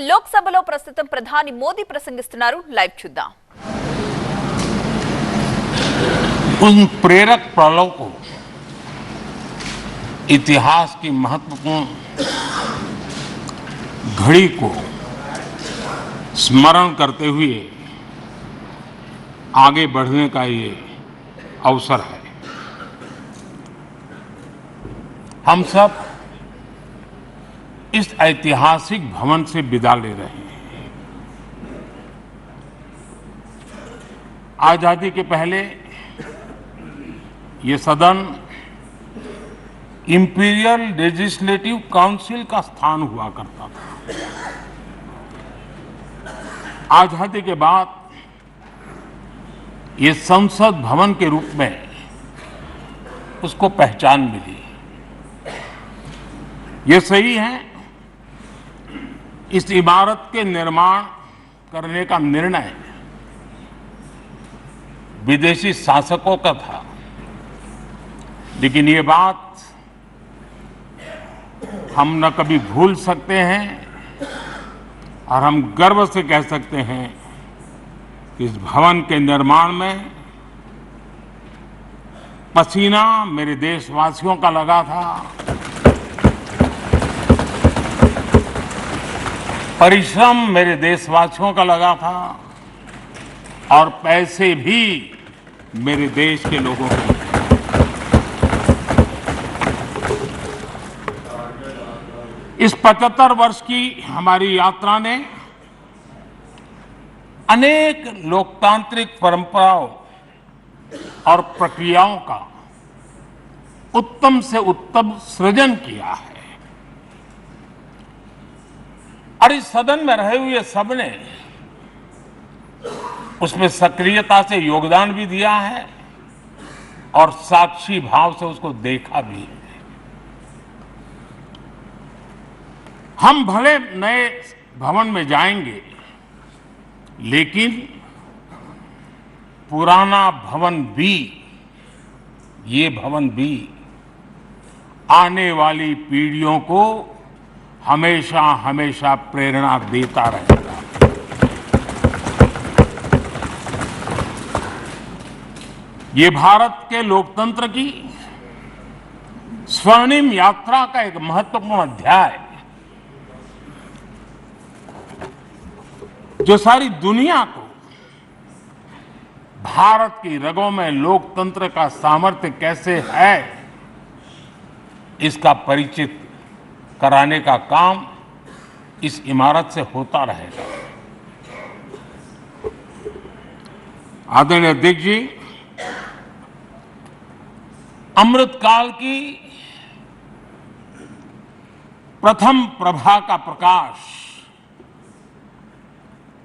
లోక్సభలో ప్రస్తుతం ప్రధాని మోదీ ప్రసంగిస్తున్నారు. లైవ్ చూద్దాం. उन प्रेरक पलों को इतिहास की महत्वपूर्ण घड़ी को स्मरण करते हुए आगे बढ़ने का ये अवसर है. हम सब इस ऐतिहासिक भवन से विदा ले रहे हैं. आजादी के पहले ये सदन इंपीरियल लेजिस्लेटिव काउंसिल का स्थान हुआ करता था. आजादी के बाद ये संसद भवन के रूप में उसको पहचान मिली. ये सही है, इस इमारत के निर्माण करने का निर्णय विदेशी शासकों का था, लेकिन ये बात हम न कभी भूल सकते हैं और हम गर्व से कह सकते हैं कि इस भवन के निर्माण में पसीना मेरे देशवासियों का लगा था, परिश्रम मेरे देशवासियों का लगा था और पैसे भी मेरे देश के लोगों के. इस 75 वर्ष की हमारी यात्रा ने अनेक लोकतांत्रिक परंपराओं और प्रक्रियाओं का उत्तम से उत्तम सृजन किया है और इस सदन में रहे हुए सबने उसमें सक्रियता से योगदान भी दिया है और साक्षी भाव से उसको देखा भी है. हम भले नए भवन में जाएंगे, लेकिन पुराना भवन भी, ये भवन भी आने वाली पीढ़ियों को हमेशा हमेशा प्रेरणा देता रहेगा. ये भारत के लोकतंत्र की स्वर्णिम यात्रा का एक महत्वपूर्ण अध्याय है, जो सारी दुनिया को भारत की रगों में लोकतंत्र का सामर्थ्य कैसे है इसका परिचित कराने का काम इस इमारत से होता रहेगा. आदरणीय अध्यक्ष जी, अमृतकाल की प्रथम प्रभा का प्रकाश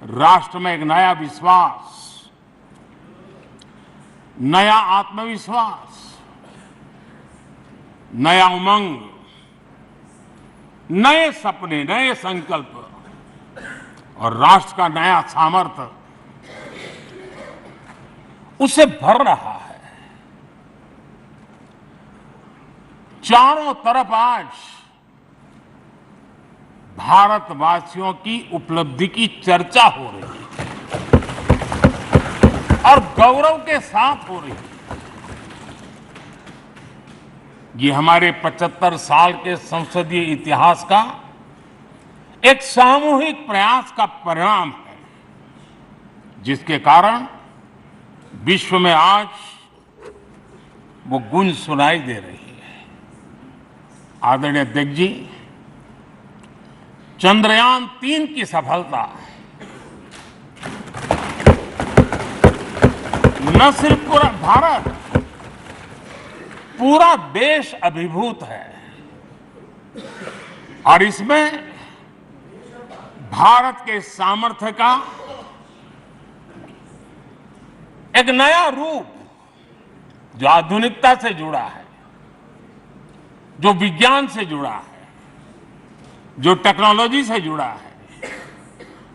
राष्ट्र में एक नया विश्वास, नया आत्मविश्वास, नया उमंग, नए सपने, नए संकल्प और राष्ट्र का नया सामर्थ्य उसे भर रहा है. चारों तरफ आज भारतवासियों की उपलब्धि की चर्चा हो रही है और गौरव के साथ हो रही है. ये हमारे 75 साल के संसदीय इतिहास का एक सामूहिक प्रयास का परिणाम है, जिसके कारण विश्व में आज वो गूंज सुनाई दे रही है. आदरणीय अध्यक्ष जी, चंद्रयान 3 की सफलता न सिर्फ पूरा भारत, पूरा देश अभिभूत है और इसमें भारत के सामर्थ्य का एक नया रूप, जो आधुनिकता से जुड़ा है, जो विज्ञान से जुड़ा है, जो टेक्नोलॉजी से जुड़ा है,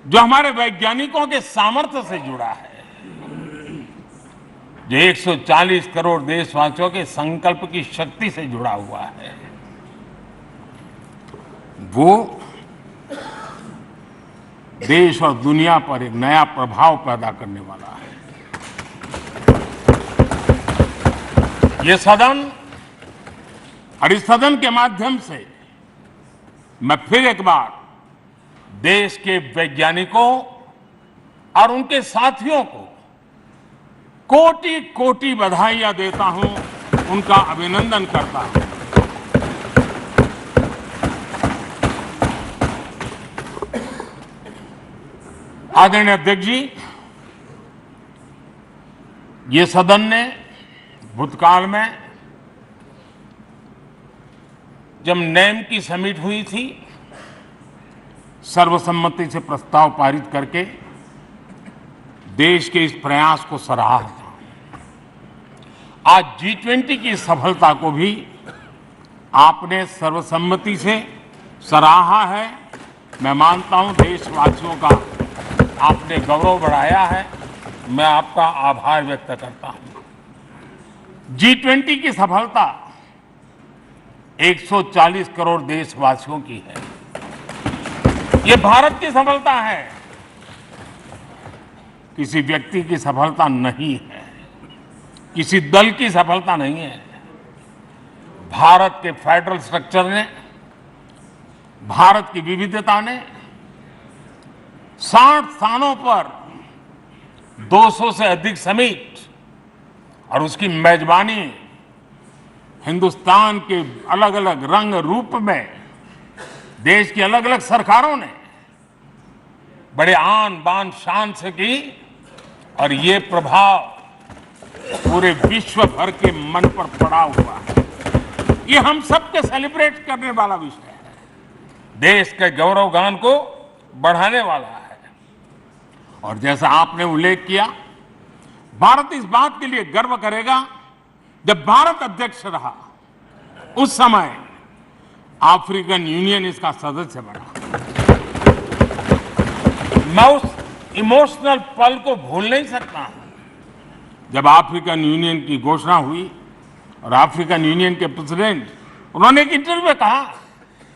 जो हमारे वैज्ञानिकों के सामर्थ्य से जुड़ा है, जो 140 करोड़ देशवासियों के संकल्प की शक्ति से जुड़ा हुआ है, वो देश और दुनिया पर एक नया प्रभाव पैदा करने वाला है। ये सदन और इस सदन के माध्यम से मैं फिर एक बार देश के वैज्ञानिकों और उनके साथियों को कोटि कोटि बधाइयां देता हूं, उनका अभिनंदन करता हूं। आदरणीय अध्यक्ष जी, ये सदन ने भूतकाल में जब नेम की समिट हुई थी, सर्वसम्मति से प्रस्ताव पारित करके देश के इस प्रयास को सराहा था। आज G20 की सफलता को भी आपने सर्वसम्मति से सराहा है। मैं मानता हूं देशवासियों का आपने गौरव बढ़ाया है। मैं आपका आभार व्यक्त करता हूं। G20 की सफलता 140 करोड़ देशवासियों की है। ये भारत की सफलता है, किसी व्यक्ति की सफलता नहीं है, किसी दल की सफलता नहीं है। भारत के फेडरल स्ट्रक्चर ने, भारत की विविधता ने 60 स्थानों पर 200 से अधिक समिट और उसकी मेजबानी हिंदुस्तान के अलग अलग रंग रूप में देश की अलग अलग सरकारों ने बड़े आन बान शान से की और ये प्रभाव पूरे विश्व भर के मन पर पड़ा हुआ है। ये हम सबके सेलिब्रेट करने वाला विषय है, देश के गौरवगान को बढ़ाने वाला है। और जैसा आपने उल्लेख किया, भारत इस बात के लिए गर्व करेगा, जब भारत अध्यक्ष रहा उस समय अफ्रीकन यूनियन इसका सदस्य बना। मैं उस इमोशनल पल को भूल नहीं सकता जब अफ्रीकन यूनियन की घोषणा हुई और अफ्रीकन यूनियन के प्रेसिडेंट, उन्होंने एक इंटरव्यू में कहा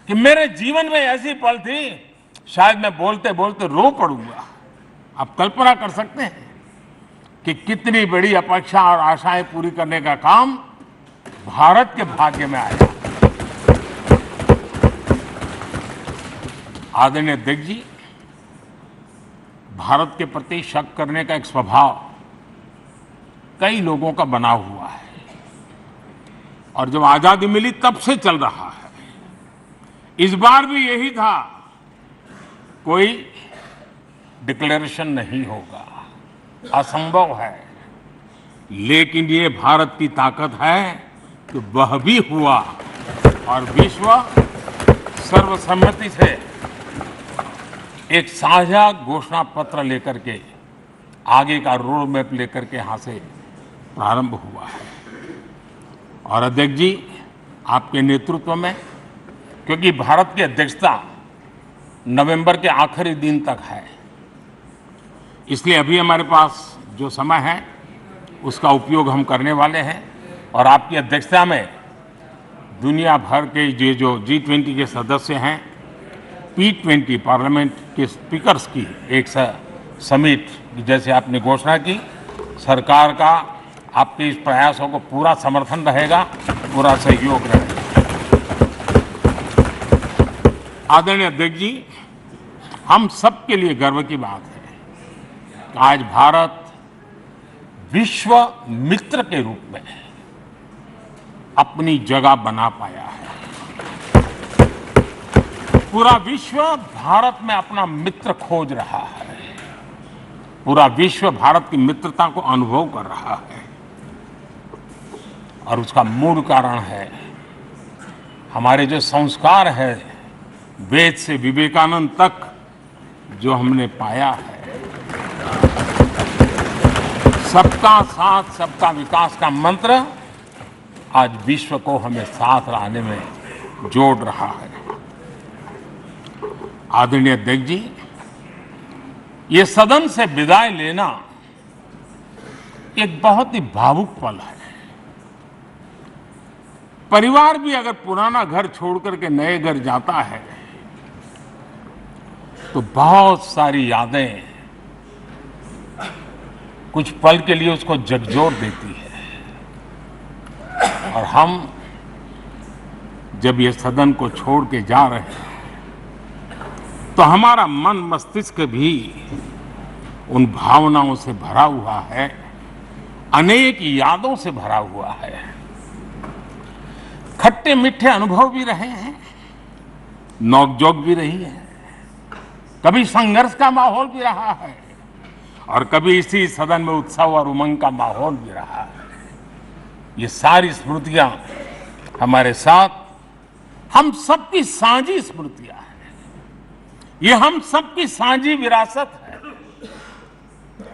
कि मेरे जीवन में ऐसी पल थी, शायद मैं बोलते बोलते रो पड़ूंगा। आप कल्पना कर सकते हैं कि कितनी बड़ी अपेक्षा और आशाएं पूरी करने का काम भारत के भाग्य में आया। आदरणीय अध्यक्ष जी, भारत के प्रति शक करने का एक स्वभाव कई लोगों का बना हुआ है और जब आजादी मिली तब से चल रहा है। इस बार भी यही था, कोई डिक्लेरेशन नहीं होगा, असंभव है। लेकिन ये भारत की ताकत है कि वह भी हुआ और विश्व सर्वसम्मति से एक साझा घोषणा पत्र लेकर के आगे का रोड मैप लेकर के यहां से प्रारंभ हुआ है। और अध्यक्ष जी, आपके नेतृत्व में, क्योंकि भारत की अध्यक्षता नवंबर के आखिरी दिन तक है, इसलिए अभी हमारे पास जो समय है उसका उपयोग हम करने वाले हैं। और आपकी अध्यक्षता में दुनिया भर के ये जो G20 के सदस्य हैं, P20 पार्लियामेंट के स्पीकर्स की एक समिट जैसे आपने घोषणा की, सरकार का आपके इस प्रयासों को पूरा समर्थन रहेगा, पूरा सहयोग रहेगा। आदरणीय अध्यक्ष जी, हम सबके लिए गर्व की बात है कि आज भारत विश्व मित्र के रूप में अपनी जगह बना पाया है। पूरा विश्व भारत में अपना मित्र खोज रहा है, पूरा विश्व भारत की मित्रता को अनुभव कर रहा है। और उसका मूल कारण है हमारे जो संस्कार है, वेद से विवेकानंद तक जो हमने पाया है। सबका साथ सबका विकास का मंत्र आज विश्व को हमें साथ लाने में जोड़ रहा है। आदरणीय अध्यक्ष जी, ये सदन से विदाई लेना एक बहुत ही भावुक पल है। परिवार भी अगर पुराना घर छोड़ करके नए घर जाता है तो बहुत सारी यादें कुछ पल के लिए उसको झकझोर देती है। और हम जब ये सदन को छोड़ के जा रहे हैं तो हमारा मन मस्तिष्क भी उन भावनाओं से भरा हुआ है, अनेक यादों से भरा हुआ है। खट्टे मीठे अनुभव भी रहे हैं, नोकझोंक भी रही है, कभी संघर्ष का माहौल भी रहा है और कभी इसी सदन में उत्सव और उमंग का माहौल भी रहा है। ये सारी स्मृतियां हमारे साथ, हम सबकी साझी स्मृतियां हैं, ये हम सबकी साझी विरासत है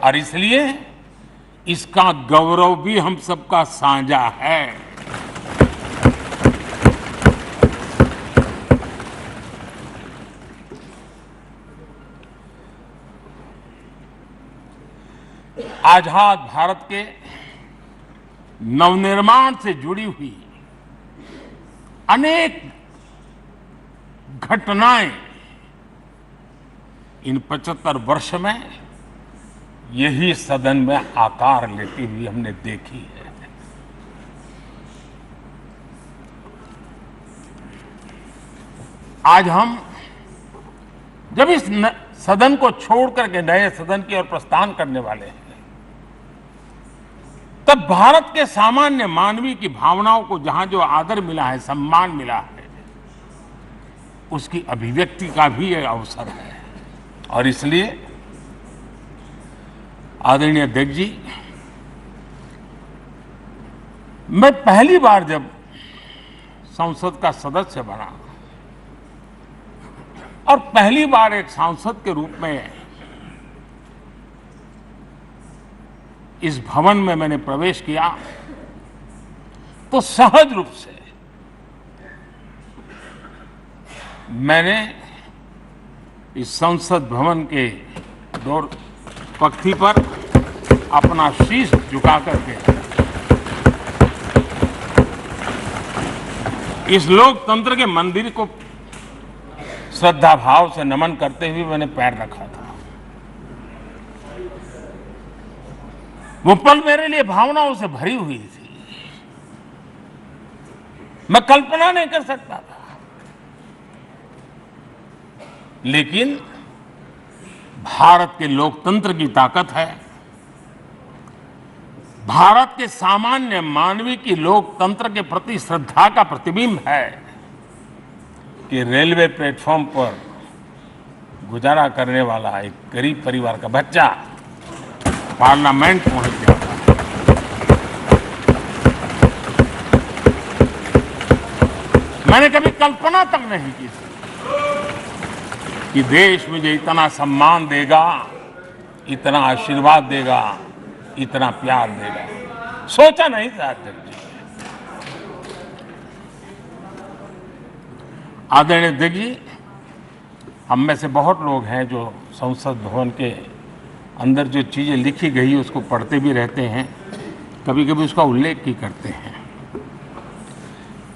और इसलिए इसका गौरव भी हम सबका साझा है। आजाद भारत के नवनिर्माण से जुड़ी हुई अनेक घटनाएं इन 75 वर्ष में यही सदन में आकार लेती हुई हमने देखी है। आज हम जब इस सदन को छोड़ करके नए सदन की ओर प्रस्थान करने वाले हैं, तब भारत के सामान्य मानवी की भावनाओं को जहां जो आदर मिला है, सम्मान मिला है, उसकी अभिव्यक्ति का भी यह अवसर है। और इसलिए आदरणीय अध्यक्ष जी, मैं पहली बार जब संसद का सदस्य बना और पहली बार एक सांसद के रूप में इस भवन में मैंने प्रवेश किया, तो सहज रूप से मैंने इस संसद भवन के दौर पक्ति पर अपना शीश झुका करके इस लोकतंत्र के मंदिर को श्रद्धा भाव से नमन करते हुए मैंने पैर रखा था। वो पल मेरे लिए भावनाओं से भरी हुई थी, मैं कल्पना नहीं कर सकता था। लेकिन भारत के लोकतंत्र की ताकत है, भारत के सामान्य मानवी की लोकतंत्र के प्रति श्रद्धा का प्रतिबिंब है कि रेलवे प्लेटफॉर्म पर गुजारा करने वाला एक गरीब परिवार का बच्चा पार्लियामेंट पहुंच गया। मैंने कभी कल्पना तक नहीं की थी कि देश मुझे इतना सम्मान देगा, इतना आशीर्वाद देगा, इतना प्यार देगा। सोचा नहीं था अध्यक्ष जी। आदरणीय अध्यक्ष जी, हम में से बहुत लोग हैं जो संसद भवन के अंदर जो चीजें लिखी गई उसको पढ़ते भी रहते हैं, कभी कभी उसका उल्लेख भी करते हैं।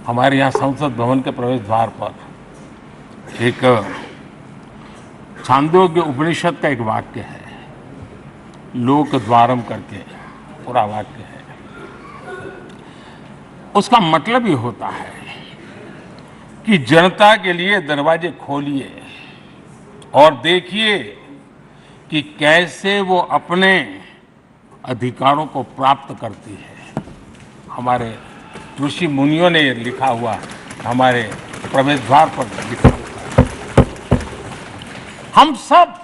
हमारे यहाँ संसद भवन के प्रवेश द्वार पर एक छांदोग्य उपनिषद का एक वाक्य है, लोक द्वारम करके पूरा वाक्य है। उसका मतलब ये होता है कि जनता के लिए दरवाजे खोलिए और देखिए कि कैसे वो अपने अधिकारों को प्राप्त करती है। हमारे ऋषि मुनियों ने ये लिखा हुआ, हमारे प्रवेश द्वार पर लिखा हुआ। हम सब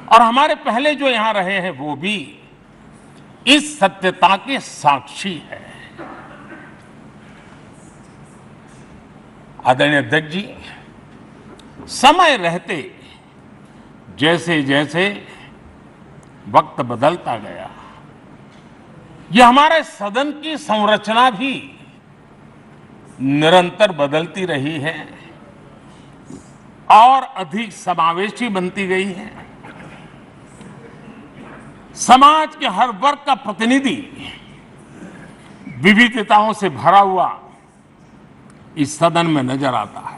और हमारे पहले जो यहां रहे हैं वो भी इस सत्यता के साक्षी है। आदरणीय अध्यक्ष जी, समय रहते जैसे जैसे वक्त बदलता गया, यह हमारे सदन की संरचना भी निरंतर बदलती रही है और अधिक समावेशी बनती गई है। समाज के हर वर्ग का प्रतिनिधि विविधताओं से भरा हुआ इस सदन में नजर आता है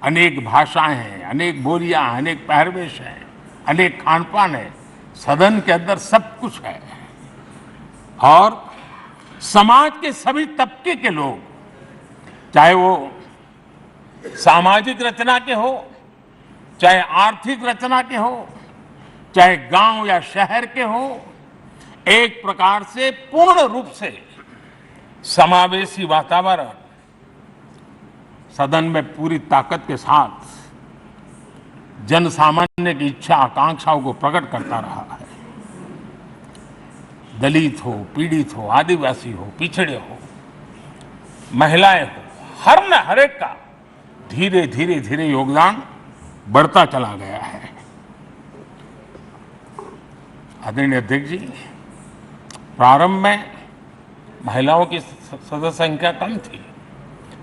अनेक भाषाएं हैं, अनेक बोलियां हैं, अनेक पहरवेश हैं, अनेक खान-पान है। सदन के अंदर सब कुछ है और समाज के सभी तबके के लोग, चाहे वो सामाजिक रचना के हो, चाहे आर्थिक रचना के हो, चाहे गांव या शहर के हो, एक प्रकार से पूर्ण रूप से समावेशी वातावरण सदन में पूरी ताकत के साथ जन सामान्य की इच्छा आकांक्षाओं को प्रकट करता रहा है। दलित हो, पीड़ित हो, आदिवासी हो, पिछड़े हो, महिलाएं हो, हर एक का धीरे धीरे धीरे योगदान बढ़ता चला गया है। आदरणीय अध्यक्ष जी, प्रारंभ में महिलाओं की सदस्य संख्या कम थी,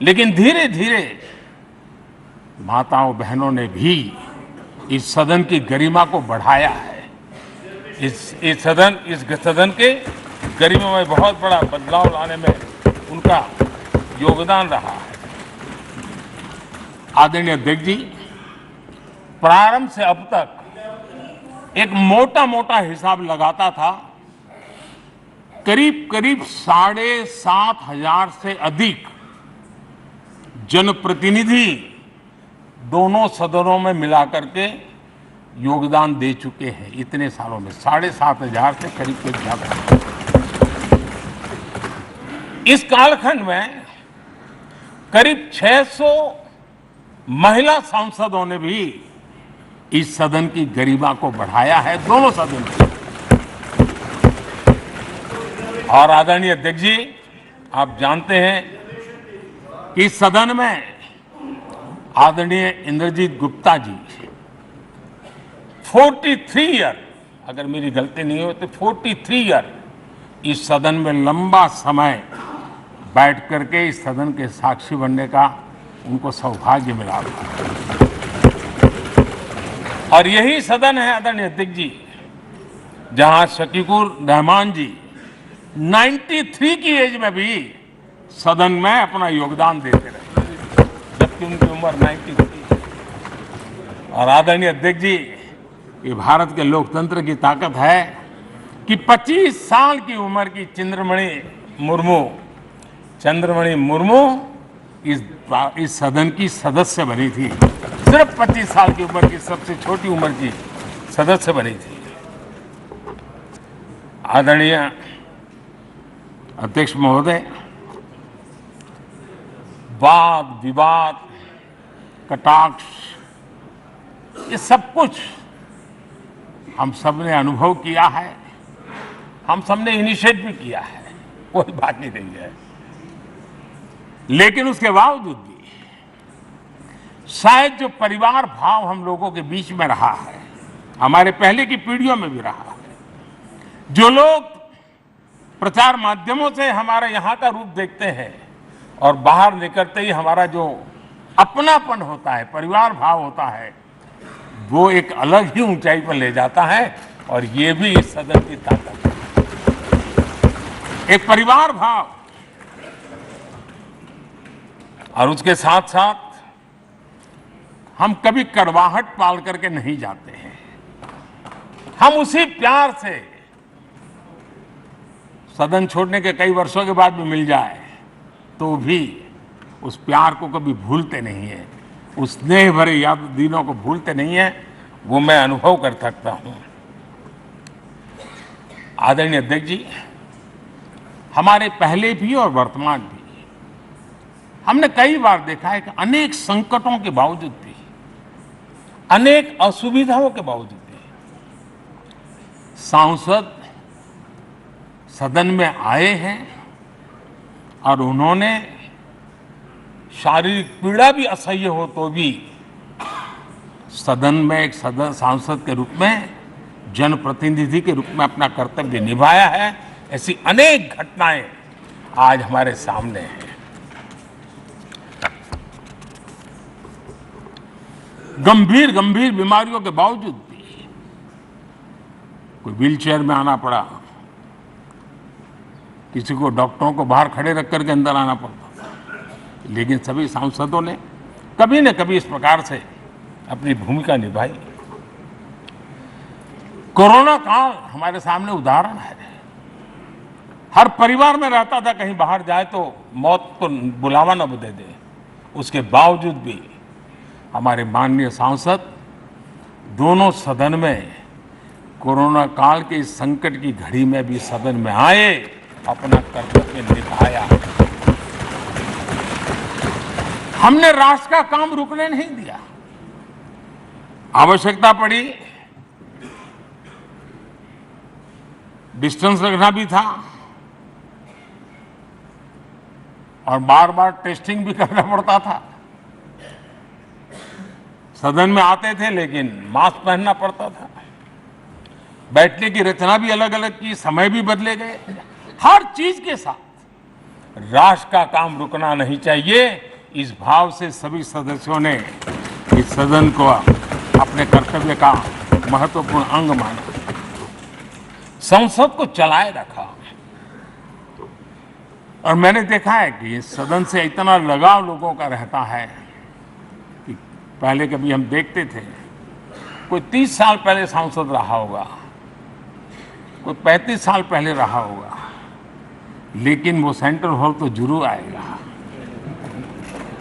लेकिन धीरे धीरे माताओं बहनों ने भी इस सदन की गरिमा को बढ़ाया है। इस सदन के गरिमा में बहुत बड़ा बदलाव लाने में उनका योगदान रहा है। आदरणीय अध्यक्ष जी, प्रारंभ से अब तक एक मोटा हिसाब लगाता था, करीब 7,500 से अधिक जनप्रतिनिधि दोनों सदनों में मिलाकर के योगदान दे चुके हैं। इतने सालों में 7,500 से करीब ज्यादा। इस कालखंड में करीब 600 महिला सांसदों ने भी इस सदन की गरिमा को बढ़ाया है, दोनों सदन में। और आदरणीय अध्यक्ष जी, आप जानते हैं कि इस सदन में आदरणीय इंद्रजीत गुप्ता जी 43 ईयर, अगर मेरी गलती नहीं हो तो 43 ईयर इस सदन में लंबा समय बैठ करके इस सदन के साक्षी बनने का उनको सौभाग्य मिला। और यही सदन है आदरणीय अध्यक्ष जी, जहां शकीकुर रहमान जी 93 की एज में भी सदन में अपना योगदान देते रहे, जबकि उनकी उम्र 93। और आदरणीय अध्यक्ष जी, ये भारत के लोकतंत्र की ताकत है कि 25 साल की उम्र की चंद्रमणि मुर्मू इस सदन की सदस्य बनी थी। सिर्फ 25 साल की उम्र की सबसे छोटी उम्र की सदस्य बनी थी। आदरणीय अध्यक्ष महोदय, वाद विवाद, कटाक्ष, ये सब कुछ हम सब ने अनुभव किया है, हम सब ने इनिशिएट भी किया है, कोई बाकी नहीं है। लेकिन उसके बावजूद भी शायद जो परिवार भाव हम लोगों के बीच में रहा है, हमारे पहले की पीढ़ियों में भी रहा है, जो लोग प्रचार माध्यमों से हमारे यहाँ का रूप देखते हैं और बाहर निकलते ही हमारा जो अपनापन होता है, परिवार भाव होता है, वो एक अलग ही ऊंचाई पर ले जाता है। और ये भी इस सदन की ताकत है, एक परिवार भाव। और उसके साथ साथ हम कभी कड़वाहट पाल करके नहीं जाते हैं, हम उसी प्यार से सदन छोड़ने के कई वर्षों के बाद भी मिल जाए तो भी उस प्यार को कभी भूलते नहीं है, उस स्नेह भरे याद दिनों को भूलते नहीं है। वो मैं अनुभव कर सकता हूं। आदरणीय अध्यक्ष जी, हमारे पहले भी और वर्तमान भी हमने कई बार देखा है कि अनेक संकटों के बावजूद भी, अनेक असुविधाओं के बावजूद भी सांसद सदन में आए हैं और उन्होंने शारीरिक पीड़ा भी असह्य हो तो भी सदन में एक सांसद के रूप में, जनप्रतिनिधि के रूप में अपना कर्तव्य निभाया है। ऐसी अनेक घटनाएं आज हमारे सामने हैं। गंभीर बीमारियों के बावजूद भी कोई व्हीलचेयर में आना पड़ा, किसी को डॉक्टरों को बाहर खड़े रख करके अंदर आना पड़ता, लेकिन सभी सांसदों ने कभी न कभी इस प्रकार से अपनी भूमिका निभाई। कोरोना काल हमारे सामने उदाहरण है। हर परिवार में रहता था कहीं बाहर जाए तो मौत को बुलावा न दे दे, उसके बावजूद भी हमारे माननीय सांसद दोनों सदन में कोरोना काल के इस संकट की घड़ी में भी सदन में आए, अपना कर्तव्य निभाया। हमने राष्ट्र का काम रुकने नहीं दिया। आवश्यकता पड़ी, डिस्टेंस रखना भी था और बार बार टेस्टिंग भी करना पड़ता था। सदन में आते थे लेकिन मास्क पहनना पड़ता था। बैठने की रचना भी अलग अलग की, समय भी बदले गए। हर चीज के साथ राष्ट्र का काम रुकना नहीं चाहिए, इस भाव से सभी सदस्यों ने इस सदन को अपने कर्तव्य का महत्वपूर्ण अंग माना, संसद को चलाए रखा। और मैंने देखा है कि इस सदन से इतना लगाव लोगों का रहता है कि पहले कभी हम देखते थे कोई 30 साल पहले सांसद रहा होगा, कोई 35 साल पहले रहा होगा, लेकिन वो सेंट्रल हॉल तो जरूर आएगा।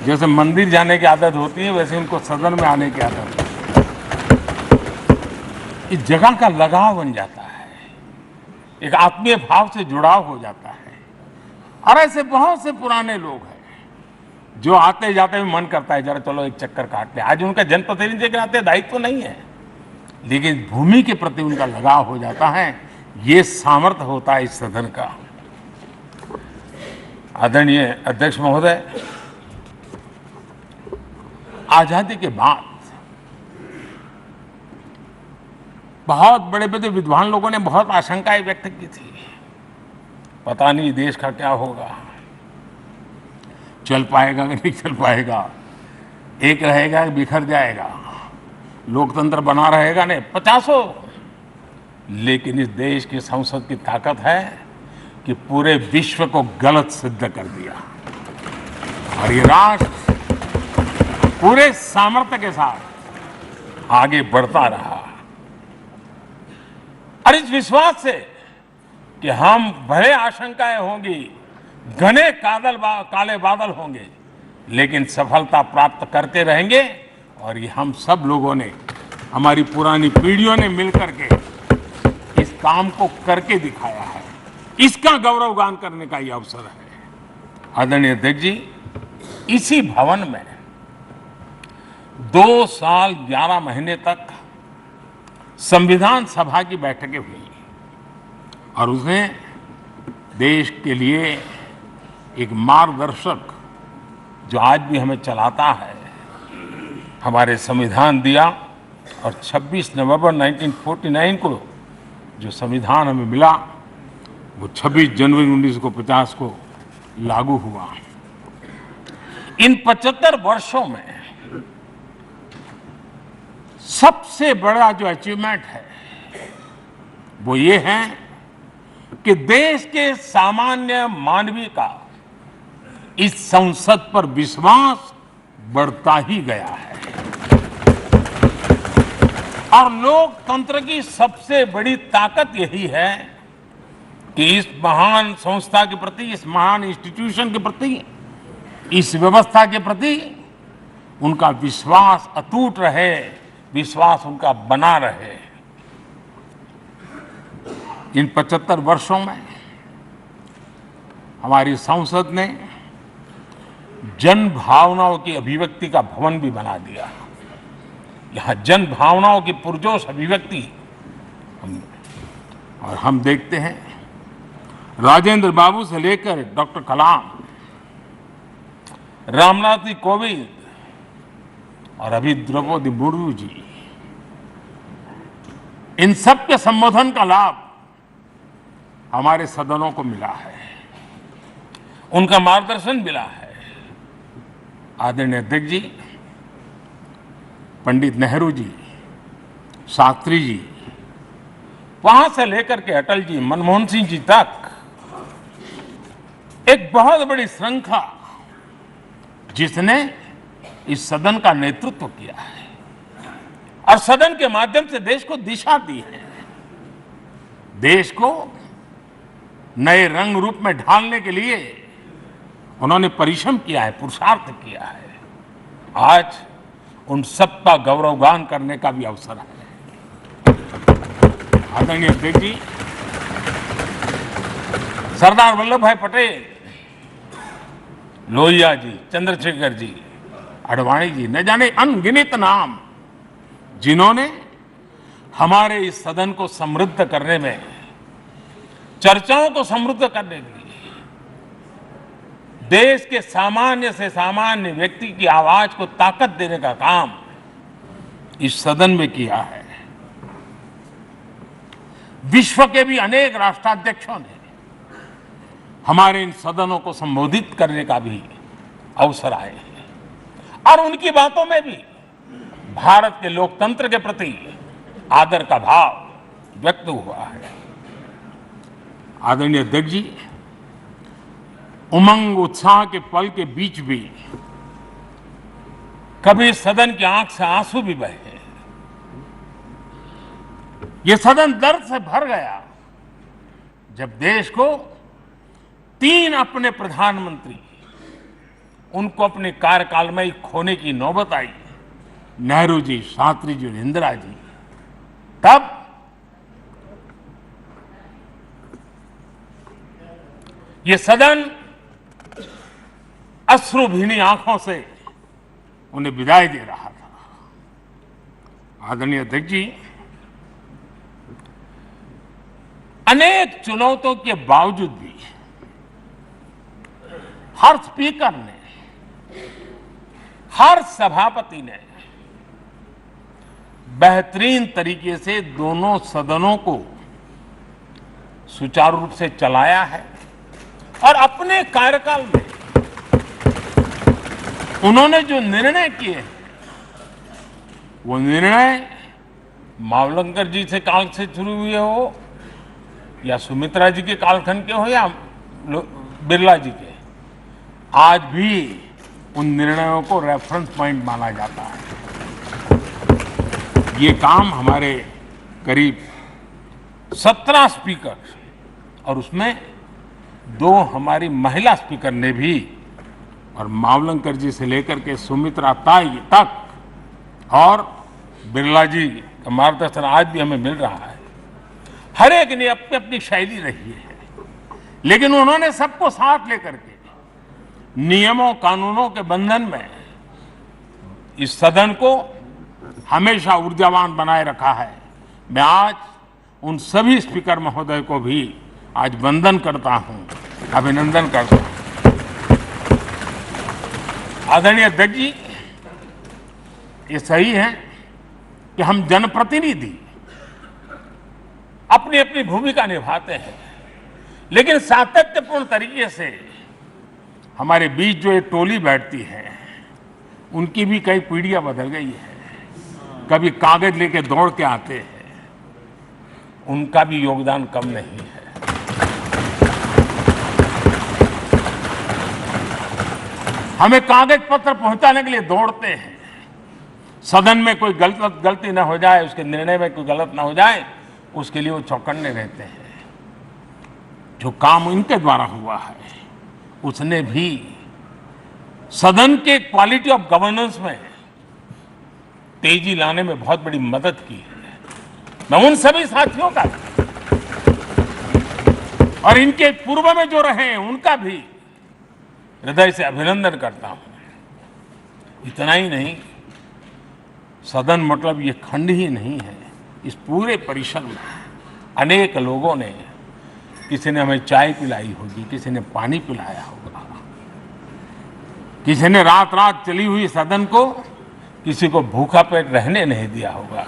जैसे मंदिर जाने की आदत होती है वैसे उनको सदन में आने की आदत है। इस जगह का लगाव बन जाता है, एक आत्मीय भाव से जुड़ाव हो जाता है। और ऐसे बहुत से पुराने लोग हैं जो आते जाते हुए मन करता है जरा चलो एक चक्कर काट ले। आज उनका जनप्रतिनिधि के नाते दायित्व तो नहीं है, लेकिन भूमि के प्रति उनका लगाव हो जाता है। ये सामर्थ्य होता है इस सदन का। आदरणीय अध्यक्ष महोदय, आजादी के बाद बहुत बड़े बड़े विद्वान लोगों ने बहुत आशंकाएं व्यक्त की थी। पता नहीं देश का क्या होगा, चल पाएगा कि नहीं चल पाएगा, एक रहेगा कि बिखर जाएगा, लोकतंत्र बना रहेगा नहीं, 50। लेकिन इस देश की संसद की ताकत है कि पूरे विश्व को गलत सिद्ध कर दिया और ये राष्ट्र पूरे सामर्थ्य के साथ आगे बढ़ता रहा। और इस विश्वास से कि हम भले आशंकाएं होंगी, घने काले बादल होंगे, लेकिन सफलता प्राप्त करते रहेंगे। और ये हम सब लोगों ने, हमारी पुरानी पीढ़ियों ने मिलकर के इस काम को करके दिखाया है। इसका गौरवगान करने का ये अवसर है। आदरणीय अध्यक्ष जी, इसी भवन में 2 साल 11 महीने तक संविधान सभा की बैठकें हुई और उसने देश के लिए एक मार्गदर्शक जो आज भी हमें चलाता है, हमारे संविधान दिया। और 26 नवंबर 1949 को जो संविधान हमें मिला वो 26 जनवरी 1950 को लागू हुआ। इन 75 वर्षों में सबसे बड़ा जो अचीवमेंट है वो ये है कि देश के सामान्य मानवी का इस संसद पर विश्वास बढ़ता ही गया है। और लोकतंत्र की सबसे बड़ी ताकत यही है कि इस महान संस्था के प्रति, इस महान इंस्टीट्यूशन के प्रति, इस व्यवस्था के प्रति उनका विश्वास अटूट रहे, विश्वास उनका बना रहे। इन 75 वर्षों में हमारी संसद ने जन भावनाओं की अभिव्यक्ति का भवन भी बना दिया। यहाँ जन भावनाओं की पुरजोश अभिव्यक्ति और हम देखते हैं राजेंद्र बाबू से लेकर डॉक्टर कलाम, रामनाथ जी कोविंद और अभी द्रौपदी मुर्मू जी, इन सब के संबोधन का लाभ हमारे सदनों को मिला है, उनका मार्गदर्शन मिला है। आदरणीय अध्यक्ष जी, पंडित नेहरू जी, शास्त्री जी, वहां से लेकर के अटल जी, मनमोहन सिंह जी तक एक बहुत बड़ी श्रृंखला जिसने इस सदन का नेतृत्व किया है और सदन के माध्यम से देश को दिशा दी है। देश को नए रंग रूप में ढालने के लिए उन्होंने परिश्रम किया है, पुरुषार्थ किया है। आज उन सबका गौरवगान करने का भी अवसर है। आदरणीय अध्यक्ष जी, सरदार वल्लभ भाई पटेल, लोहिया जी, चंद्रशेखर जी, आडवाणी जी, न जाने अनगिनत नाम, जिन्होंने हमारे इस सदन को समृद्ध करने में, चर्चाओं को समृद्ध करने के लिए, देश के सामान्य से सामान्य व्यक्ति की आवाज को ताकत देने का काम इस सदन में किया है। विश्व के भी अनेक राष्ट्राध्यक्षों ने हमारे इन सदनों को संबोधित करने का भी अवसर आए हैं और उनकी बातों में भी भारत के लोकतंत्र के प्रति आदर का भाव व्यक्त हुआ है। आदरणीय अध्यक्ष जी, उमंग उत्साह के पल के बीच भी कभी सदन की आंख से आंसू भी बहे। यह सदन दर्द से भर गया जब देश को 3 अपने प्रधानमंत्री उनको अपने कार्यकाल में ही खोने की नौबत आई, नेहरू जी, शास्त्री जी और इंदिरा जी। तब ये सदन अश्रुभीनी आंखों से उन्हें विदाई दे रहा था। आदरणीय अध्यक्ष जी, अनेक चुनौतियों के बावजूद भी हर स्पीकर ने, हर सभापति ने बेहतरीन तरीके से दोनों सदनों को सुचारू रूप से चलाया है और अपने कार्यकाल में उन्होंने जो निर्णय किए वो निर्णय मावलंकर जी से काल से शुरू हुए हो या सुमित्रा जी के कालखंड के हो या बिरला जी के, आज भी उन निर्णयों को रेफरेंस पॉइंट माना जाता है। ये काम हमारे करीब 17 स्पीकर और उसमें 2 हमारी महिला स्पीकर ने भी, और मावलंकर जी से लेकर के सुमित्रा ताई तक और बिरला जी का मार्गदर्शन आज भी हमें मिल रहा है। हर एक ने अपनी अपनी शैली रही है, लेकिन उन्होंने सबको साथ लेकर के नियमों कानूनों के बंधन में इस सदन को हमेशा ऊर्जावान बनाए रखा है। मैं आज उन सभी स्पीकर महोदय को भी आज वंदन करता हूं, अभिनंदन करता हूं। आदरणीय अध्यक्ष जी, ये सही है कि हम जनप्रतिनिधि अपनी अपनी भूमिका निभाते हैं, लेकिन सातत्यपूर्ण तरीके से हमारे बीच जो एक टोली बैठती है उनकी भी कई पीढ़ियां बदल गई है। कभी कागज लेके दौड़ के आते हैं, उनका भी योगदान कम नहीं है। हमें कागज पत्र पहुंचाने के लिए दौड़ते हैं, सदन में कोई गलती ना हो जाए, उसके निर्णय में कोई गलत ना हो जाए, उसके लिए वो चौकन्ने रहते हैं। जो काम इनके द्वारा हुआ है उसने भी सदन के क्वालिटी ऑफ गवर्नेंस में तेजी लाने में बहुत बड़ी मदद की है। मैं उन सभी साथियों का और इनके पूर्व में जो रहे हैं उनका भी हृदय से अभिनंदन करता हूं। इतना ही नहीं, सदन मतलब ये खंड ही नहीं है, इस पूरे परिसर में अनेक लोगों ने, किसी ने हमें चाय पिलाई होगी, किसी ने पानी पिलाया होगा, किसी ने रात रात चली हुई सदन को किसी को भूखा पेट रहने नहीं दिया होगा।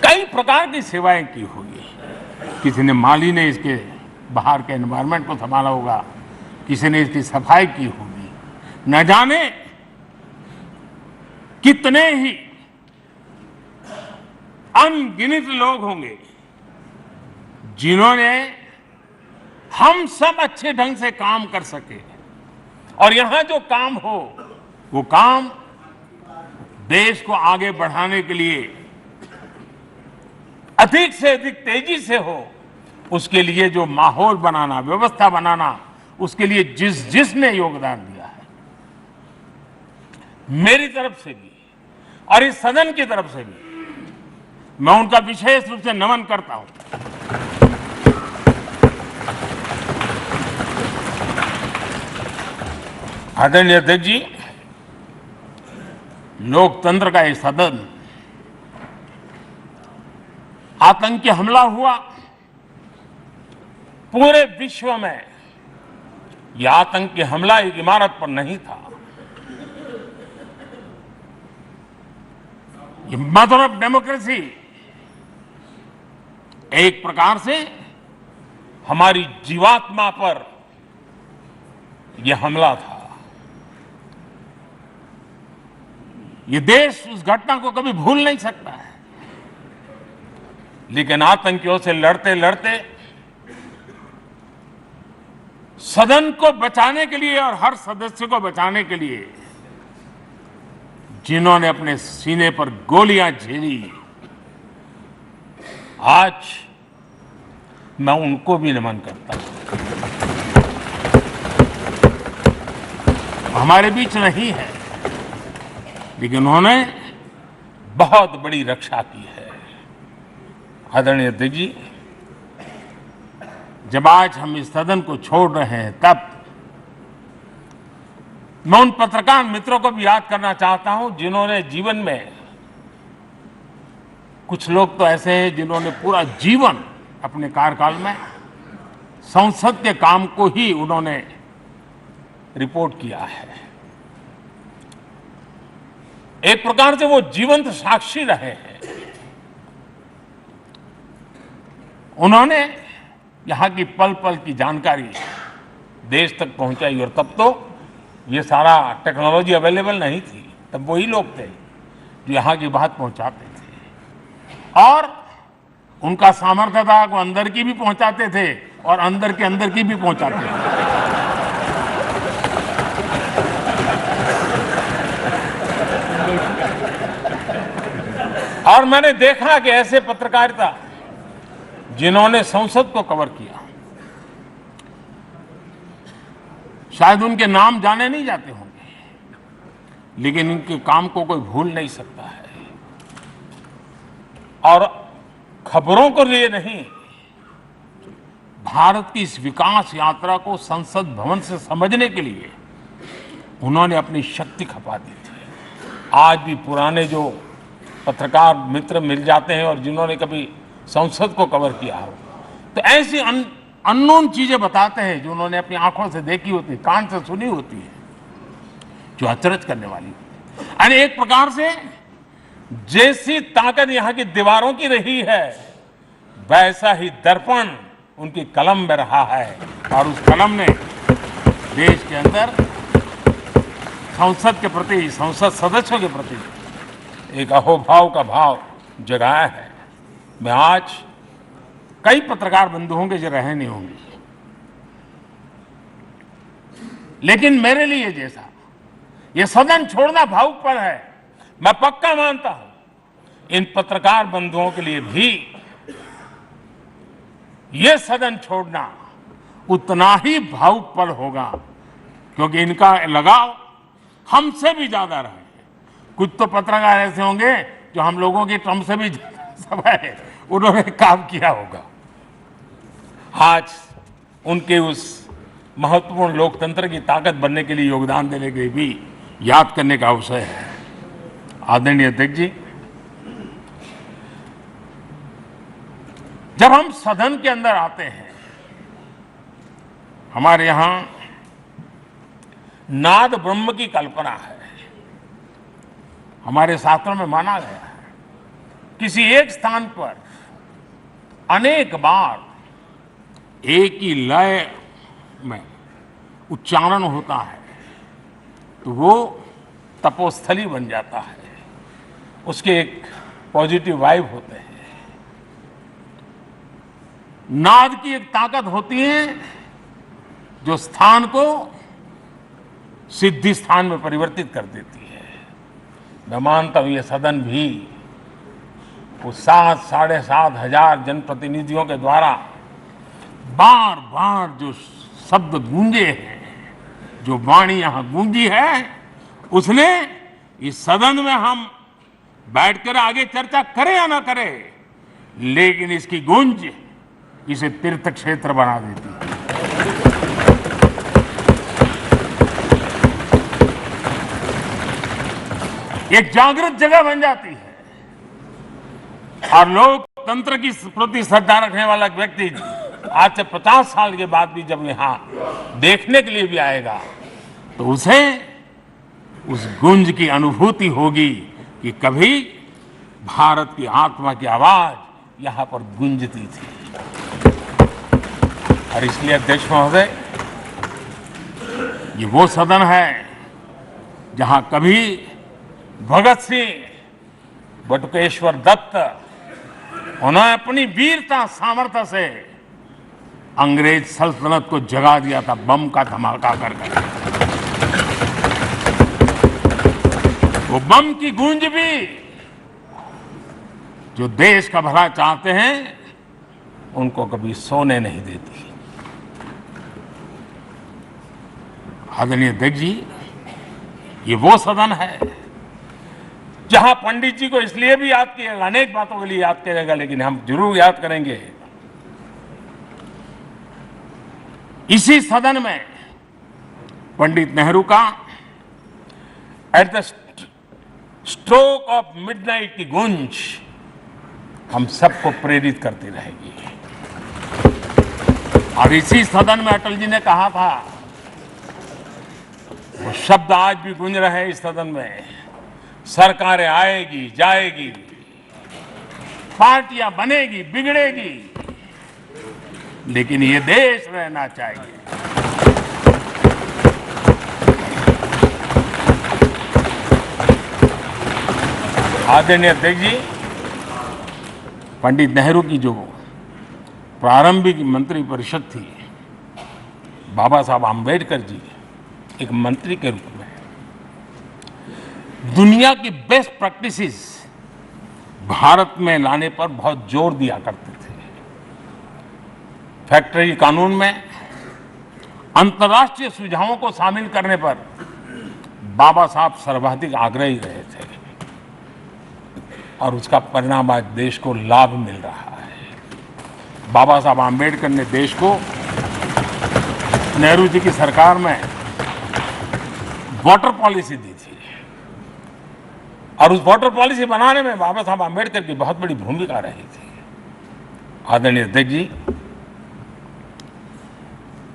कई प्रकार की सेवाएं की होगी। किसी ने माली ने इसके बाहर के एनवायरनमेंट को संभाला होगा, किसी ने इसकी सफाई की होगी। न जाने कितने ही अनगिनत लोग होंगे जिन्होंने हम सब अच्छे ढंग से काम कर सके और यहां जो काम हो वो काम देश को आगे बढ़ाने के लिए अधिक से अधिक तेजी से हो, उसके लिए जो माहौल बनाना, व्यवस्था बनाना, उसके लिए जिसने योगदान दिया है, मेरी तरफ से भी और इस सदन की तरफ से भी मैं उनका विशेष रूप से नमन करता हूं। आदरणीय अध्यक्ष जी, लोकतंत्र का ये सदन, आतंकी हमला हुआ, पूरे विश्व में यह आतंकी हमला एक इमारत पर नहीं था, ये मदर ऑफ डेमोक्रेसी एक प्रकार से हमारी जीवात्मा पर यह हमला था। ये देश उस घटना को कभी भूल नहीं सकता है, लेकिन आतंकियों से लड़ते लड़ते सदन को बचाने के लिए और हर सदस्य को बचाने के लिए जिन्होंने अपने सीने पर गोलियां झेली, आज मैं उनको भी नमन करता हूं। हमारे बीच नहीं है, लेकिन उन्होंने बहुत बड़ी रक्षा की है। आदरणीय अध्यक्ष जी, जब आज हम इस सदन को छोड़ रहे हैं, तब मैं उन पत्रकार मित्रों को भी याद करना चाहता हूं जिन्होंने जीवन में, कुछ लोग तो ऐसे हैं जिन्होंने पूरा जीवन अपने कार्यकाल में संसद के काम को ही उन्होंने रिपोर्ट किया है। एक प्रकार से वो जीवंत साक्षी रहे हैं। उन्होंने यहां की पल पल की जानकारी देश तक पहुंचाई, और तब तो ये सारा टेक्नोलॉजी अवेलेबल नहीं थी। तब वही लोग थे जो यहां की बात पहुंचाते थे, और उनका सामर्थ्य था वो अंदर की भी पहुंचाते थे और अंदर के अंदर की भी पहुंचाते थे। और मैंने देखा कि ऐसे पत्रकारिता जिन्होंने संसद को कवर किया, शायद उनके नाम जाने नहीं जाते होंगे, लेकिन इनके काम को कोई भूल नहीं सकता है। और खबरों को लिए नहीं, भारत की इस विकास यात्रा को संसद भवन से समझने के लिए उन्होंने अपनी शक्ति खपा दी थी। आज भी पुराने जो पत्रकार मित्र मिल जाते हैं और जिन्होंने कभी संसद को कवर किया हो, तो ऐसी अननोन चीजें बताते हैं जो उन्होंने अपनी आंखों से देखी होती है, कान से सुनी होती है, जो अचरज करने वाली होती है। यानी एक प्रकार से जैसी ताकत यहां की दीवारों की रही है, वैसा ही दर्पण उनकी कलम में रहा है, और उस कलम ने देश के अंदर संसद के प्रति, संसद सदस्यों के प्रति एक अहोभाव का भाव जगाया है। मैं आज, कई पत्रकार बंधु होंगे जो रहे नहीं होंगे, लेकिन मेरे लिए जैसा ये सदन छोड़ना भावुक पल है, मैं पक्का मानता हूं इन पत्रकार बंधुओं के लिए भी ये सदन छोड़ना उतना ही भावुक पल होगा, क्योंकि इनका लगाव हमसे भी ज्यादा रहे। कुछ तो पत्रकार ऐसे होंगे जो हम लोगों की टर्म से भी सब है, उन्होंने काम किया होगा। आज उनके उस महत्वपूर्ण लोकतंत्र की ताकत बनने के लिए, योगदान देने के लिए भी याद करने का अवसर है। आदरणीय अध्यक्ष जी, जब हम सदन के अंदर आते हैं, हमारे यहां नाद ब्रह्म की कल्पना है। हमारे शास्त्रों में माना गया है किसी एक स्थान पर अनेक बार एक ही लय में उच्चारण होता है तो वो तपोस्थली बन जाता है, उसके एक पॉजिटिव वाइब होते हैं। नाद की एक ताकत होती है जो स्थान को सिद्धि स्थान में परिवर्तित कर देती है। मैं मानता हूं ये सदन भी उस 7,500 जनप्रतिनिधियों के द्वारा बार बार जो शब्द गूंजे हैं, जो वाणी यहां गूंजी है, उसने इस सदन में हम बैठकर आगे चर्चा करें या ना करें, लेकिन इसकी गूंज इसे तीर्थ क्षेत्र बना देती है। एक जागृत जगह बन जाती है और लोकतंत्र की प्रति श्रद्धा रखने वाला व्यक्ति आज से 50 साल के बाद भी जब यहां देखने के लिए भी आएगा तो उसे उस गूंज की अनुभूति होगी कि कभी भारत की आत्मा की आवाज यहां पर गूंजती थी। और इसलिए अध्यक्ष महोदय, ये वो सदन है जहां कभी भगत सिंह, बटुकेश्वर दत्त, उन्होंने अपनी वीरता सामर्थ्य से अंग्रेज सल्तनत को जगा दिया था बम का धमाका करके। वो बम की गूंज भी जो देश का भला चाहते हैं उनको कभी सोने नहीं देती। आदरणीय अध्यक्ष जी, ये वो सदन है जहां पंडित जी को इसलिए भी याद किएगा, अनेक बातों के लिए याद करेगा, लेकिन हम जरूर याद करेंगे इसी सदन में पंडित नेहरू का at the stroke of midnight की गूंज हम सबको प्रेरित करती रहेगी। और इसी सदन में अटल जी ने कहा था, वो शब्द आज भी गूंज रहे हैं इस सदन में, सरकारें आएगी जाएगी, पार्टियां बनेगी बिगड़ेगी, लेकिन ये देश रहना चाहिए। आदरणीय अध्यक्ष जी, पंडित नेहरू की जो प्रारंभिक मंत्री परिषद थी, बाबा साहब आम्बेडकर जी एक मंत्री के रूप में दुनिया की बेस्ट प्रैक्टिसेस भारत में लाने पर बहुत जोर दिया करते थे। फैक्ट्री कानून में अंतर्राष्ट्रीय सुझावों को शामिल करने पर बाबा साहब सर्वाधिक आग्रही रहे थे और उसका परिणाम आज देश को लाभ मिल रहा है। बाबा साहब आम्बेडकर ने देश को नेहरू जी की सरकार में वाटर पॉलिसी दी थी और उस वाटर पॉलिसी बनाने में बाबा साहब आम्बेडकर की बहुत बड़ी भूमिका रही थी। आदरणीय अध्यक्ष जी,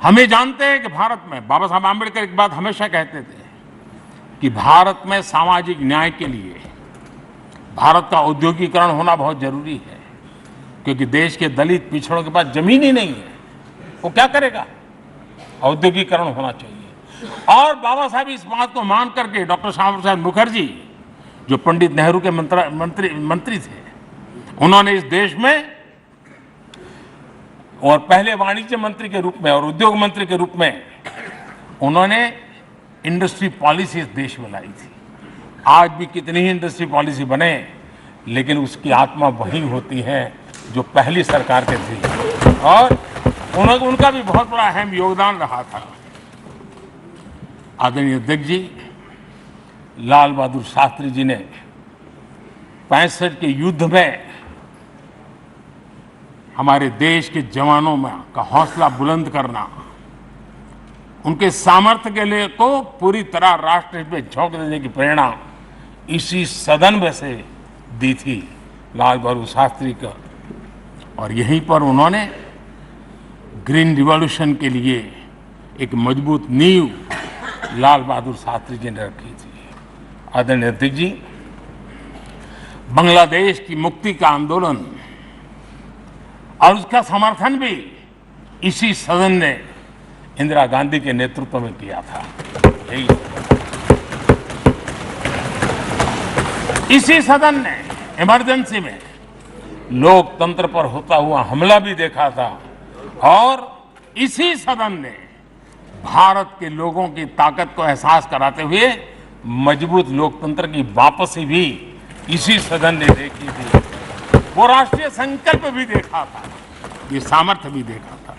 हम ये जानते हैं कि भारत में बाबा साहब आम्बेडकर एक बात हमेशा कहते थे कि भारत में सामाजिक न्याय के लिए भारत का औद्योगिकरण होना बहुत जरूरी है, क्योंकि देश के दलित पिछड़ों के पास जमीन ही नहीं है, वो क्या करेगा? औद्योगिकरण होना चाहिए। और बाबा साहब इस बात को मान करके डॉक्टर श्यामा प्रसाद मुखर्जी, जो पंडित नेहरू के मंत्री थे, उन्होंने इस देश में और पहले वाणिज्य मंत्री के रूप में और उद्योग मंत्री के रूप में उन्होंने इंडस्ट्री पॉलिसी इस देश में लाई थी। आज भी कितनी ही इंडस्ट्री पॉलिसी बने, लेकिन उसकी आत्मा वही होती है जो पहली सरकार के थी और उनका भी बहुत बड़ा अहम योगदान रहा था। आदरणीय अध्यक्ष जी, लाल बहादुर शास्त्री जी ने 65 के युद्ध में हमारे देश के जवानों में का हौसला बुलंद करना, उनके सामर्थ्य के लिए को पूरी तरह राष्ट्र में झोंक देने की प्रेरणा इसी सदन में से दी थी लाल बहादुर शास्त्री का। और यहीं पर उन्होंने ग्रीन रिवॉल्यूशन के लिए एक मजबूत नींव लाल बहादुर शास्त्री जी ने रखी थी। आदरणीय अध्यक्ष जी, बांग्लादेश की मुक्ति का आंदोलन और उसका समर्थन भी इसी सदन ने इंदिरा गांधी के नेतृत्व में किया था। इसी सदन ने इमरजेंसी में लोकतंत्र पर होता हुआ हमला भी देखा था और इसी सदन ने भारत के लोगों की ताकत को एहसास कराते हुए मजबूत लोकतंत्र की वापसी भी इसी सदन ने देखी थी। वो राष्ट्रीय संकल्प भी देखा था, ये सामर्थ्य भी देखा था।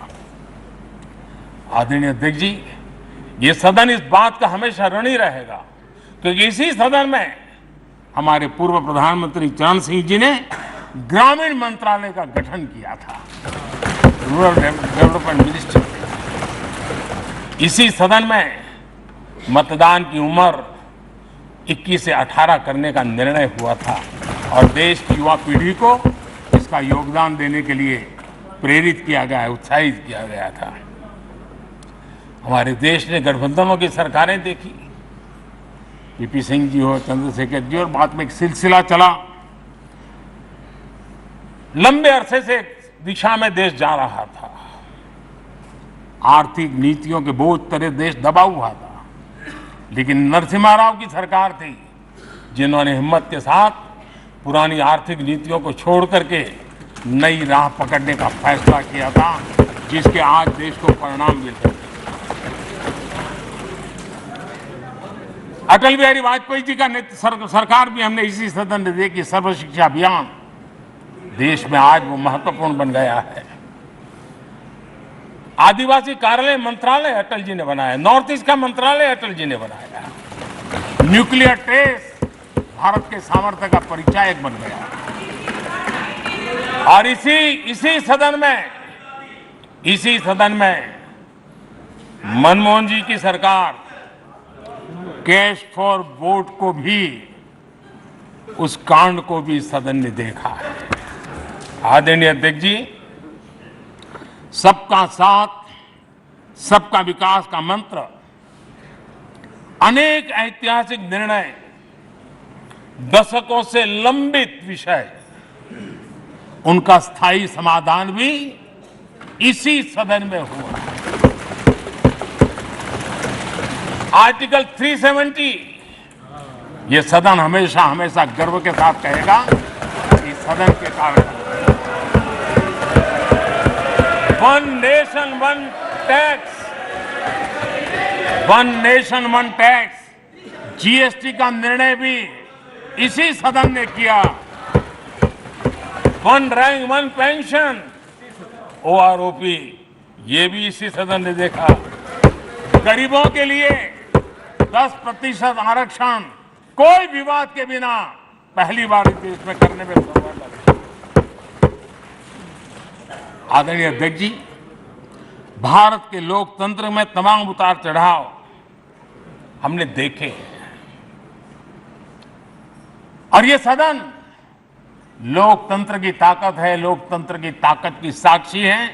आदरणीय अध्यक्ष जी, ये सदन इस बात का हमेशा ऋणी रहेगा क्योंकि इसी सदन में हमारे पूर्व प्रधानमंत्री चरण सिंह जी ने ग्रामीण मंत्रालय का गठन किया था, रूरल डेवलपमेंट मिनिस्ट्री। इसी सदन में मतदान की उम्र 21 से 18 करने का निर्णय हुआ था और देश की युवा पीढ़ी को इसका योगदान देने के लिए प्रेरित किया गया, उत्साहित किया गया था। हमारे देश ने गठबंधनों की सरकारें देखी, वीपी सिंह जी हो, चंद्रशेखर जी, और बाद में एक सिलसिला चला। लंबे अरसे से दिशा में देश जा रहा था, आर्थिक नीतियों के बोझ तले देश दबा हुआ था, लेकिन नरसिम्हा राव की सरकार थी जिन्होंने हिम्मत के साथ पुरानी आर्थिक नीतियों को छोड़ करके नई राह पकड़ने का फैसला किया था, जिसके आज देश को परिणाम मिल रहे हैं। अटल बिहारी वाजपेयी जी का सरकार भी हमने इसी सदन ने देखी, सर्व शिक्षा अभियान देश में आज वो महत्वपूर्ण बन गया है। आदिवासी कार्यालय मंत्रालय अटल जी ने बनाया, नॉर्थ ईस्ट का मंत्रालय अटल जी ने बनाया, न्यूक्लियर टेस्ट भारत के सामर्थ्य का परिचायक बन गया। और इसी सदन में मनमोहन जी की सरकार कैश फॉर वोट को भी, उस कांड को भी सदन ने देखा है। आदरणीय अध्यक्ष जी, सबका साथ सबका विकास का मंत्र, अनेक ऐतिहासिक निर्णय, दशकों से लंबित विषय, उनका स्थायी समाधान भी इसी सदन में हुआ। आर्टिकल 370, ये सदन हमेशा हमेशा गर्व के साथ कहेगा कि सदन के कारण one nation one tax, one nation one tax, GST का निर्णय भी इसी सदन ने किया। One rank one pension, OROP, ये भी इसी सदन ने देखा। गरीबों के लिए 10% आरक्षण कोई विवाद के बिना पहली बार इस देश में करने में सफल लगे। आदरणीय अध्यक्ष जी, भारत के लोकतंत्र में तमाम उतार चढ़ाव हमने देखे हैं और ये सदन लोकतंत्र की ताकत है, लोकतंत्र की ताकत की साक्षी है,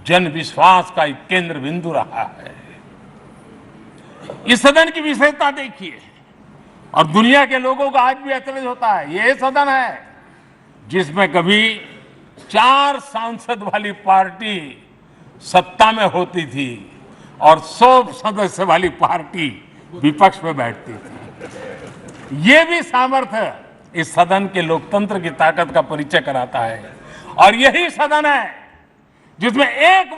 जन विश्वास का एक केंद्र बिंदु रहा है। इस सदन की विशेषता देखिए और दुनिया के लोगों का आज भी ऐतराज होता है, ये सदन है जिसमें कभी 4 सांसद वाली पार्टी सत्ता में होती थी और 100 सदस्य वाली पार्टी विपक्ष में बैठती थी। ये भी सामर्थ्य इस सदन के लोकतंत्र की ताकत का परिचय कराता है और यही सदन है जिसमें एक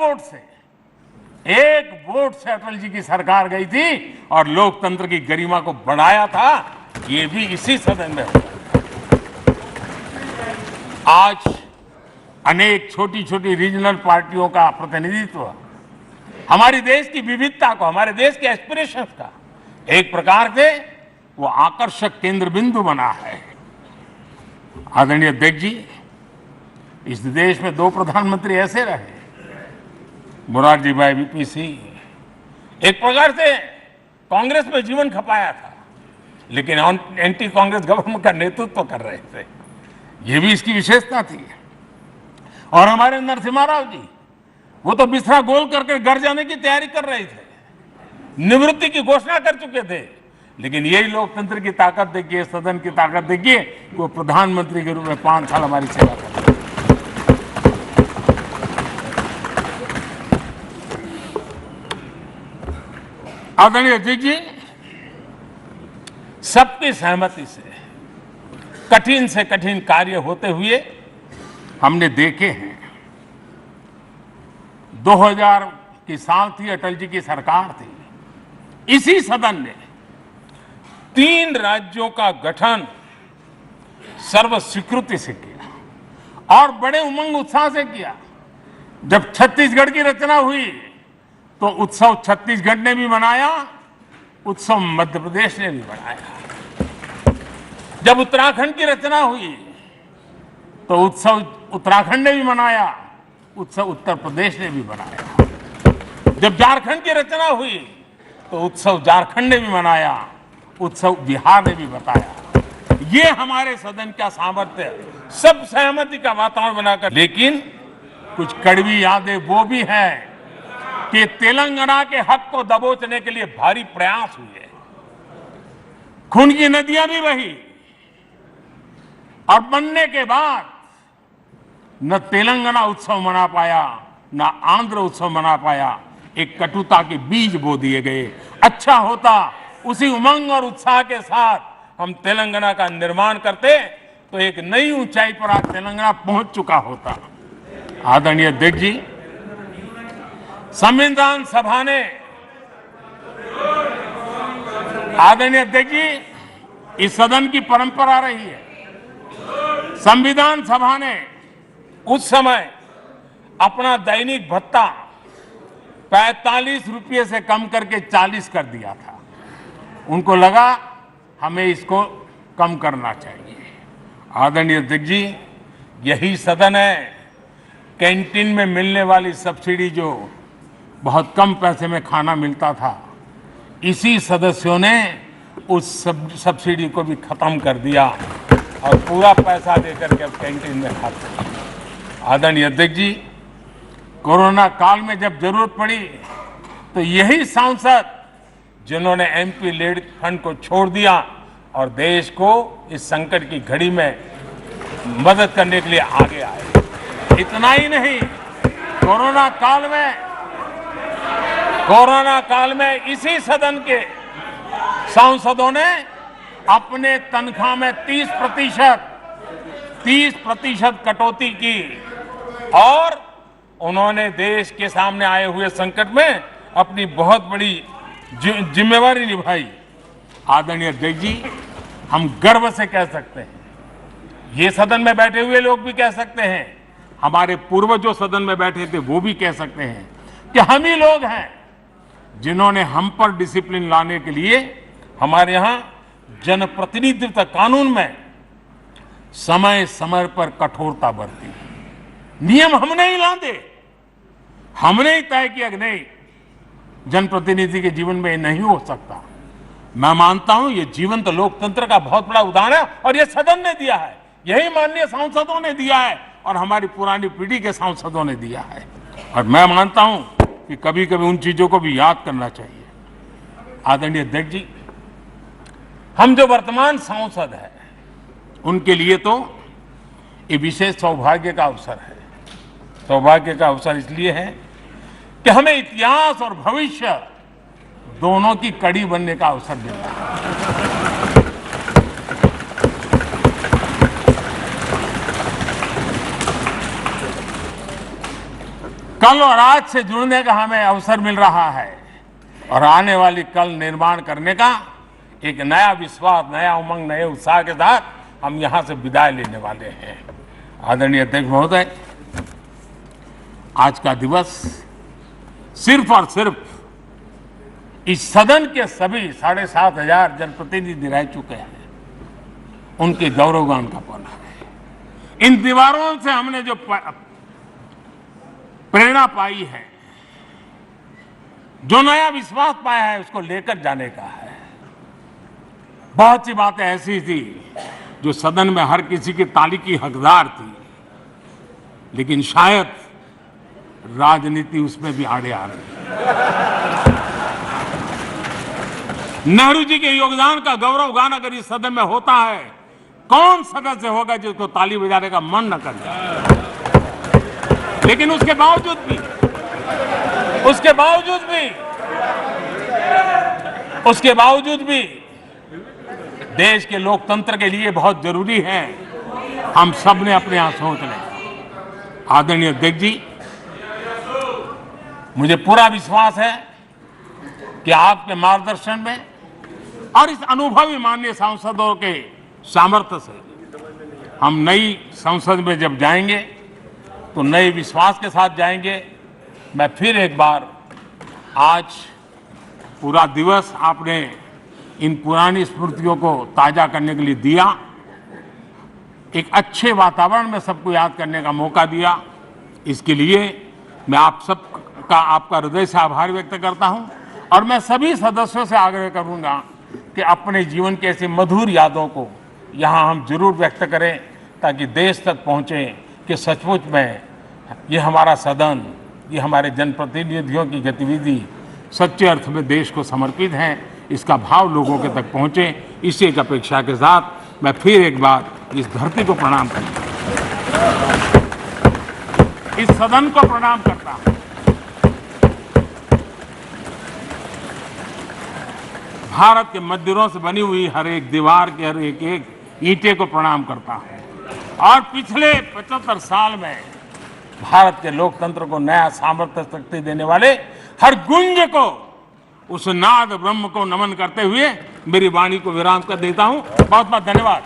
वोट से अटल जी की सरकार गई थी और लोकतंत्र की गरिमा को बढ़ाया था। ये भी इसी सदन में हुआ। आज अनेक छोटी छोटी रीजनल पार्टियों का प्रतिनिधित्व हमारे देश की विविधता को, हमारे देश के एस्पिरेशंस का एक प्रकार से वो आकर्षक केंद्र बिंदु बना है। आदरणीय अध्यक्ष जी, इस देश में 2 प्रधानमंत्री ऐसे रहे, मोरारजी भाई, वीपी सिंह। एक प्रकार से कांग्रेस में जीवन खपाया था, लेकिन एंटी कांग्रेस गवर्नमेंट का नेतृत्व कर रहे थे, ये भी इसकी विशेषता थी। और हमारे नरसिम्हा राव जी, वो तो बिस्तरा गोल करके घर जाने की तैयारी कर रहे थे, निवृत्ति की घोषणा कर चुके थे, लेकिन यही लोकतंत्र की ताकत देखिए, सदन की ताकत देखिए, वो प्रधानमंत्री के रूप में 5 साल हमारी सेवा कर रहे। आदरणीय अध्यक्ष जी, सबकी सहमति से कठिन कार्य होते हुए हमने देखे हैं। 2000 की साल थी, अटल जी की सरकार थी। इसी सदन ने 3 राज्यों का गठन सर्व स्वीकृति से किया और बड़े उमंग उत्साह से किया। जब छत्तीसगढ़ की रचना हुई तो उत्सव छत्तीसगढ़ ने भी मनाया, उत्सव मध्य प्रदेश ने भी मनाया। जब उत्तराखंड की रचना हुई तो उत्सव उत्तराखंड ने भी मनाया, उत्सव उत्तर प्रदेश ने भी मनाया। जब झारखंड की रचना हुई तो उत्सव झारखंड ने भी मनाया, उत्सव बिहार ने भी बताया। ये हमारे सदन का सामर्थ्य, सब सहमति का वातावरण बनाकर। लेकिन कुछ कड़वी यादें वो भी हैं कि तेलंगाना के हक को दबोचने के लिए भारी प्रयास हुए, खून की नदियां भी बही और बनने के बाद न तेलंगाना उत्सव मना पाया न आंध्र उत्सव मना पाया। एक कटुता के बीज बो दिए गए। अच्छा होता उसी उमंग और उत्साह के साथ हम तेलंगाना का निर्माण करते तो एक नई ऊंचाई पर आज तेलंगाना पहुंच चुका होता। आदरणीय अध्यक्ष जी, संविधान सभा ने, आदरणीय अध्यक्ष जी, इस सदन की परंपरा रही है। संविधान सभा ने उस समय अपना दैनिक भत्ता 45 रुपये से कम करके 40 कर दिया था। उनको लगा हमें इसको कम करना चाहिए। आदरणीय अध्यक्ष जी, यही सदन है कैंटीन में मिलने वाली सब्सिडी, जो बहुत कम पैसे में खाना मिलता था, इसी सदस्यों ने उस सब्सिडी को भी खत्म कर दिया और पूरा पैसा देकर के अब कैंटीन में खाते हैं। आदरणीय अध्यक्ष जी, कोरोना काल में जब जरूरत पड़ी तो यही सांसद जिन्होंने एमपी लेड फंड को छोड़ दिया और देश को इस संकट की घड़ी में मदद करने के लिए आगे आए। इतना ही नहीं, कोरोना काल में इसी सदन के सांसदों ने अपने तनख्वाह में 30% कटौती की और उन्होंने देश के सामने आए हुए संकट में अपनी बहुत बड़ी जिम्मेवारी निभाई। आदरणीय अध्यक्ष जी, हम गर्व से कह सकते हैं, ये सदन में बैठे हुए लोग भी कह सकते हैं, हमारे पूर्वज जो सदन में बैठे थे वो भी कह सकते हैं कि हम ही लोग हैं जिन्होंने हम पर डिसिप्लिन लाने के लिए हमारे यहां जनप्रतिनिधित्व कानून में समय समय पर कठोरता बरती। नियम हमने ही लादे, हमने ही तय किया कि नहीं, जनप्रतिनिधि के जीवन में ये नहीं हो सकता। मैं मानता हूं ये जीवंत लोकतंत्र का बहुत बड़ा उदाहरण है और ये सदन ने दिया है, यही माननीय सांसदों ने दिया है और हमारी पुरानी पीढ़ी के सांसदों ने दिया है। और मैं मानता हूं कि कभी कभी उन चीजों को भी याद करना चाहिए। आदरणीय अध्यक्ष जी, हम जो वर्तमान सांसद हैं उनके लिए तो ये विशेष सौभाग्य का अवसर है। सौभाग्य का अवसर इसलिए है कि हमें इतिहास और भविष्य दोनों की कड़ी बनने का अवसर मिला है। कल और आज से जुड़ने का हमें अवसर मिल रहा है और आने वाली कल निर्माण करने का एक नया विश्वास, नया उमंग, नए उत्साह के साथ हम यहां से विदाई लेने वाले हैं। आदरणीय अध्यक्ष महोदय, आज का दिवस सिर्फ और सिर्फ इस सदन के सभी 7,500 जनप्रतिनिधि रह चुके हैं उनके गौरवगान का पल है। इन दीवारों से हमने जो प्रेरणा पाई है, जो नया विश्वास पाया है, उसको लेकर जाने का है। बहुत सी बातें ऐसी थी जो सदन में हर किसी की ताली की हकदार थी, लेकिन शायद राजनीति उसमें भी आड़े आ रही है। नेहरू जी के योगदान का गौरवगान अगर इस सदन में होता है, कौन सदस्य होगा जिसको ताली बजाने का मन न कर जाए। लेकिन उसके बावजूद भी देश के लोकतंत्र के लिए बहुत जरूरी है हम सब ने अपने यहां सोच लें। आदरणीय अध्यक्ष जी, मुझे पूरा विश्वास है कि आपके मार्गदर्शन में और इस अनुभवी माननीय सांसदों के सामर्थ्य से हम नई संसद में जब जाएंगे तो नए विश्वास के साथ जाएंगे। मैं फिर एक बार आज पूरा दिवस आपने इन पुरानी स्मृतियों को ताजा करने के लिए दिया, एक अच्छे वातावरण में सबको याद करने का मौका दिया। इसके लिए मैं आप सबका आपका हृदय से आभार व्यक्त करता हूं और मैं सभी सदस्यों से आग्रह करूंगा कि अपने जीवन की ऐसी मधुर यादों को यहां हम जरूर व्यक्त करें ताकि देश तक पहुंचे कि सचमुच में ये हमारा सदन, ये हमारे जनप्रतिनिधियों की गतिविधि सच्चे अर्थ में देश को समर्पित है, इसका भाव लोगों के तक पहुंचे। इसी एक अपेक्षा के साथ मैं फिर एक बार इस धरती को प्रणाम करता हूं, इस सदन को प्रणाम करता हूं। भारत के मंदिरों से बनी हुई हर एक दीवार के हर एक ईंटे को प्रणाम करता हूं और पिछले 75 साल में भारत के लोकतंत्र को नया सामर्थ्य शक्ति देने वाले हर गुंज को, उस नाद ब्रह्म को नमन करते हुए मेरी वाणी को विराम कर देता हूं। बहुत बहुत धन्यवाद।